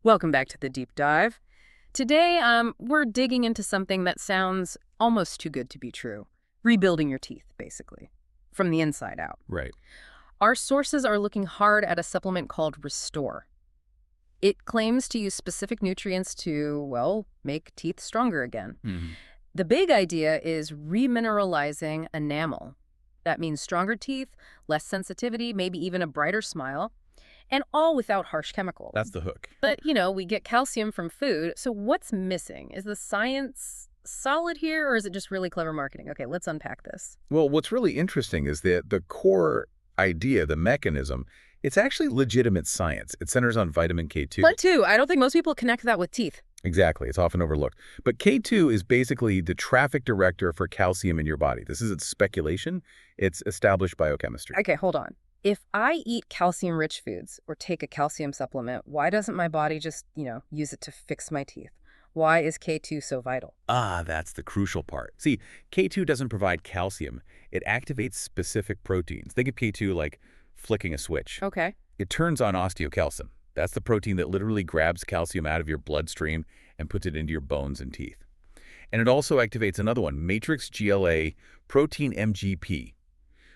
Welcome back to the deep dive. Today, we're digging into something that sounds almost too good to be true. Rebuilding your teeth, basically, from the inside out. Right. Our sources are looking hard at a supplement called Restore. It claims to use specific nutrients to, well, make teeth stronger again. Mhm. The big idea is remineralizing enamel. That means stronger teeth, less sensitivity, maybe even a brighter smile, and all without harsh chemicals. That's the hook. But, we get calcium from food, so what's missing? Is the science solid here, or is it just really clever marketing? Okay, let's unpack this. Well, what's really interesting is that the core idea, the mechanism, it's actually legitimate science. It centers on vitamin K2. But too, I don't think most people connect that with teeth. Exactly. It's often overlooked. But K2 is basically the traffic director for calcium in your body. This isn't speculation. It's established biochemistry. Okay, hold on. If I eat calcium-rich foods or take a calcium supplement, why doesn't my body just, use it to fix my teeth? Why is K2 so vital? That's the crucial part. See, K2 doesn't provide calcium. It activates specific proteins. Think of K2 like flicking a switch. Okay. It turns on osteocalcin. That's the protein that literally grabs calcium out of your bloodstream and puts it into your bones and teeth. And it also activates another one, matrix GLA protein MGP,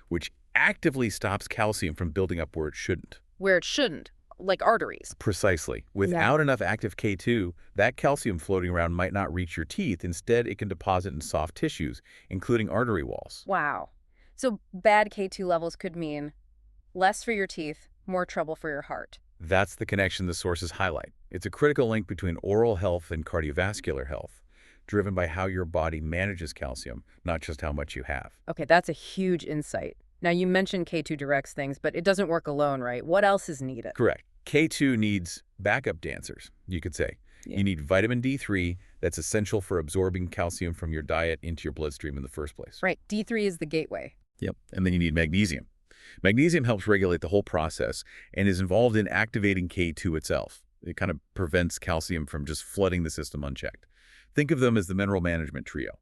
which actively stops calcium from building up where it shouldn't. Where it shouldn't, like arteries. Precisely. Without enough active K2, that calcium floating around might not reach your teeth. Instead, it can deposit in soft tissues, including artery walls. Wow. So bad K2 levels could mean less for your teeth, more trouble for your heart. That's the connection the sources highlight. It's a critical link between oral health and cardiovascular health, driven by how your body manages calcium, not just how much you have. Okay, that's a huge insight. Now, you mentioned K2 directs things, but it doesn't work alone, right? What else is needed? Correct. K2 needs backup dancers, you could say. Yeah. You need vitamin D3 that's essential for absorbing calcium from your diet into your bloodstream in the first place. Right, D3 is the gateway. Yep. And then you need magnesium. Magnesium helps regulate the whole process and is involved in activating K2 itself. It kind of prevents calcium from just flooding the system unchecked. Think of them as the mineral management trio: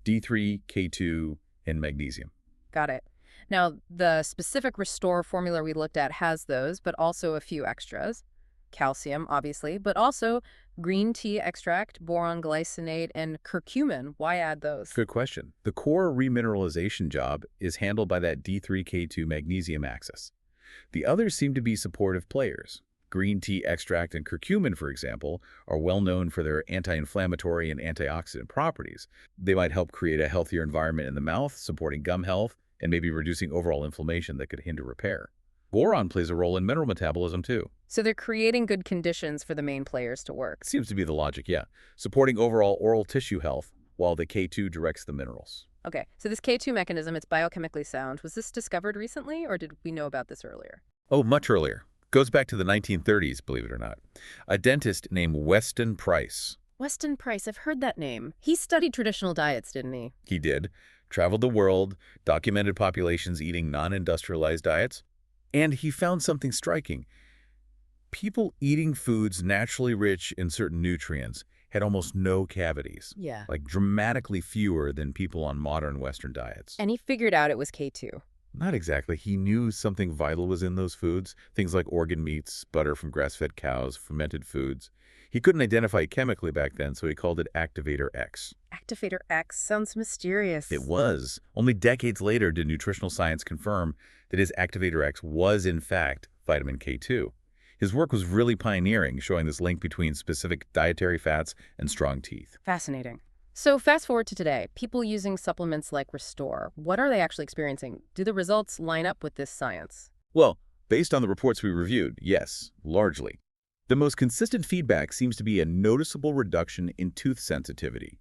D3, K2, and magnesium. Got it. Now, the specific Restore formula we looked at has those, but also a few extras. Calcium, obviously, but also green tea extract, boron glycinate, and curcumin. Why add those? Good question. The core remineralization job is handled by that D3K2 magnesium axis. The others seem to be supportive players. Green tea extract and curcumin, for example, are well known for their anti-inflammatory and antioxidant properties. They might help create a healthier environment in the mouth, supporting gum health, and maybe reducing overall inflammation that could hinder repair. Boron plays a role in mineral metabolism, too. So they're creating good conditions for the main players to work. Seems to be the logic, yeah. Supporting overall oral tissue health, while the K2 directs the minerals. Okay, so this K2 mechanism, it's biochemically sound. Was this discovered recently, or did we know about this earlier? Oh, much earlier. Goes back to the 1930s, believe it or not. A dentist named Weston Price. Weston Price, I've heard that name. He studied traditional diets, didn't he? He did. Traveled the world, documented populations eating non-industrialized diets, and he found something striking. People eating foods naturally rich in certain nutrients had almost no cavities. Yeah. Like dramatically fewer than people on modern Western diets. And he figured out it was K2. Not exactly. He knew something vital was in those foods, things like organ meats, butter from grass-fed cows, fermented foods. He couldn't identify it chemically back then, so he called it Activator X. Activator X sounds mysterious. It was. Only decades later did nutritional science confirm that his Activator X was, in fact, vitamin K2. His work was really pioneering, showing this link between specific dietary fats and strong teeth. Fascinating. So fast forward to today, people using supplements like Restore, what are they actually experiencing? Do the results line up with this science? Well, based on the reports we reviewed, yes, largely. The most consistent feedback seems to be a noticeable reduction in tooth sensitivity,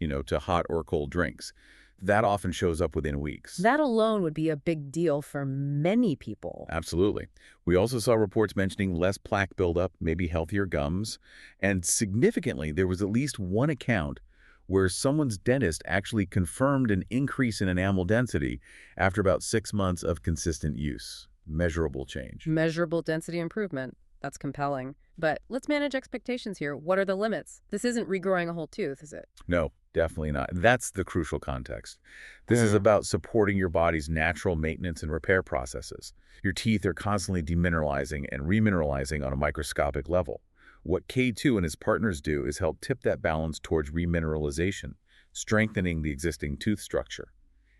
to hot or cold drinks. That often shows up within weeks. That alone would be a big deal for many people. Absolutely. We also saw reports mentioning less plaque buildup, maybe healthier gums, and significantly, there was at least one account where someone's dentist actually confirmed an increase in enamel density after about 6 months of consistent use. Measurable change. Measurable density improvement. That's compelling. But let's manage expectations here. What are the limits? This isn't regrowing a whole tooth, is it? No, definitely not. That's the crucial context. This is about supporting your body's natural maintenance and repair processes. Your teeth are constantly demineralizing and remineralizing on a microscopic level. What K2 and his partners do is help tip that balance towards remineralization, strengthening the existing tooth structure.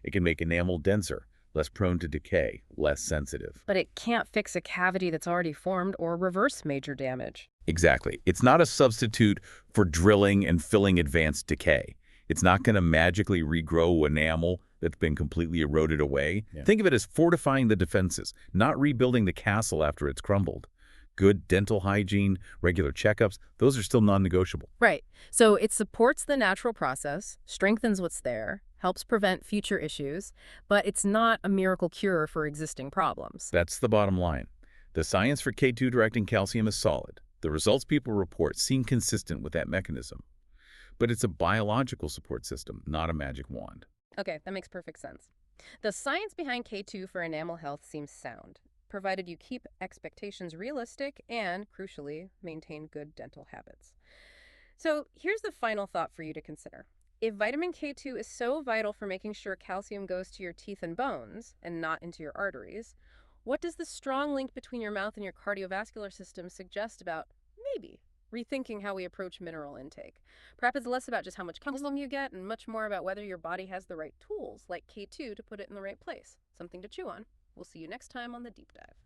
It can make enamel denser, less prone to decay, less sensitive. But it can't fix a cavity that's already formed or reverse major damage. Exactly. It's not a substitute for drilling and filling advanced decay. It's not going to magically regrow enamel that's been completely eroded away. Yeah. Think of it as fortifying the defenses, not rebuilding the castle after it's crumbled. Good dental hygiene, regular checkups, those are still non-negotiable. Right. So it supports the natural process, strengthens what's there, helps prevent future issues, but it's not a miracle cure for existing problems. That's the bottom line. The science for K2-directing calcium is solid. The results people report seem consistent with that mechanism. But it's a biological support system, not a magic wand. Okay, that makes perfect sense. The science behind K2 for enamel health seems sound, provided you keep expectations realistic and, crucially, maintain good dental habits. So here's the final thought for you to consider. If vitamin K2 is so vital for making sure calcium goes to your teeth and bones and not into your arteries, what does the strong link between your mouth and your cardiovascular system suggest about, maybe, rethinking how we approach mineral intake? Perhaps it's less about just how much calcium you get and much more about whether your body has the right tools, like K2, to put it in the right place. Something to chew on. We'll see you next time on The Deep Dive.